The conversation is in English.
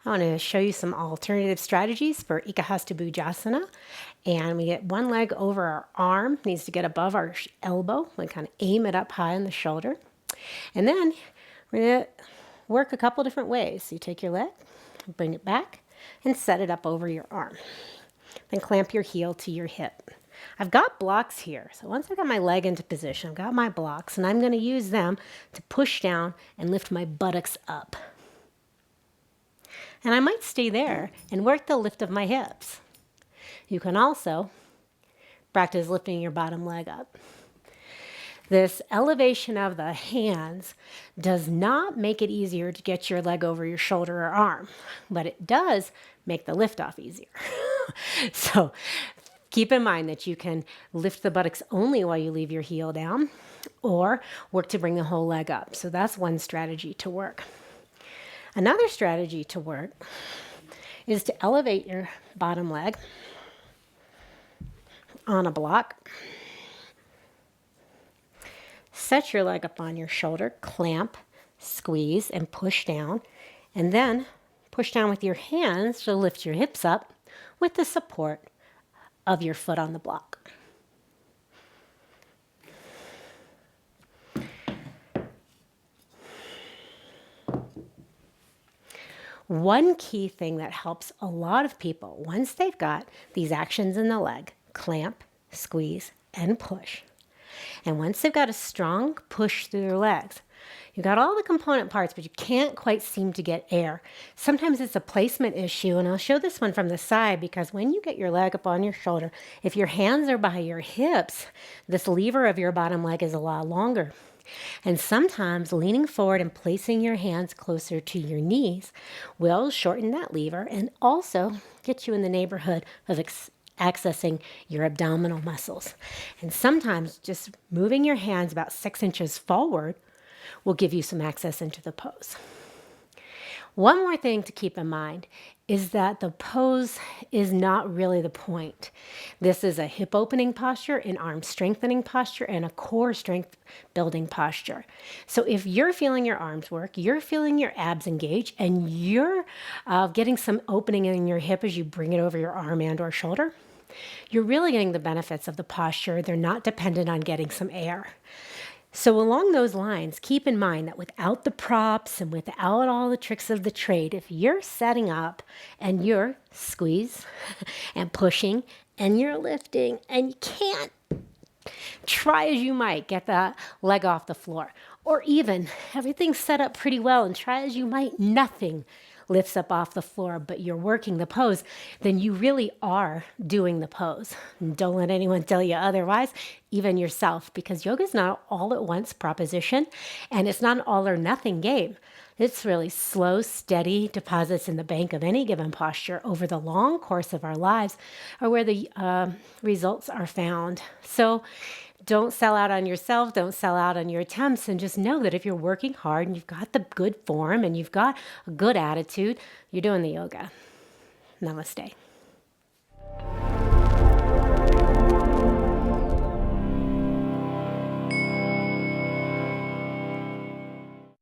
I want to show you some alternative strategies for Eka Hasta Bhujasana. And we get one leg over our arm, needs to get above our elbow. We kind of aim it up high on the shoulder. And then we're going to work a couple different ways. So you take your leg, bring it back, and set it up over your arm. Then clamp your heel to your hip. I've got blocks here. So once I've got my leg into position, I've got my blocks, and I'm going to use them to push down and lift my buttocks up. And I might stay there and work the lift of my hips. You can also practice lifting your bottom leg up. This elevation of the hands does not make it easier to get your leg over your shoulder or arm, but it does make the lift off easier. So keep in mind that you can lift the buttocks only while you leave your heel down, or work to bring the whole leg up. So that's one strategy to work. Another strategy to work is to elevate your bottom leg on a block. Set your leg up on your shoulder, clamp, squeeze, and push down. And then push down with your hands to lift your hips up with the support of your foot on the block. One key thing that helps a lot of people, once they've got these actions in the leg, clamp, squeeze, and push, and once they've got a strong push through their legs, you've got all the component parts, but you can't quite seem to get air. Sometimes it's a placement issue, and I'll show this one from the side, because when you get your leg up on your shoulder, if your hands are by your hips, this lever of your bottom leg is a lot longer. And sometimes leaning forward and placing your hands closer to your knees will shorten that lever and also get you in the neighborhood of accessing your abdominal muscles. And sometimes just moving your hands about 6 inches forward will give you some access into the pose. One more thing to keep in mind is that the pose is not really the point. This is a hip opening posture, an arm strengthening posture, and a core strength building posture. So if you're feeling your arms work, you're feeling your abs engage, and you're getting some opening in your hip as you bring it over your arm and or shoulder, you're really getting the benefits of the posture. They're not dependent on getting some air. So along those lines, keep in mind that without the props and without all the tricks of the trade, if you're setting up and you're squeeze and pushing and you're lifting and you can't, try as you might get that leg off the floor, or even everything's set up pretty well and try as you might, nothing lifts up off the floor, but you're working the pose, then you really are doing the pose. And don't let anyone tell you otherwise, even yourself, because yoga is not all at once proposition, and it's not an all or nothing game. It's really slow, steady deposits in the bank of any given posture over the long course of our lives are where the results are found. So don't sell out on yourself, don't sell out on your attempts, and just know that if you're working hard and you've got the good form and you've got a good attitude, you're doing the yoga. Namaste.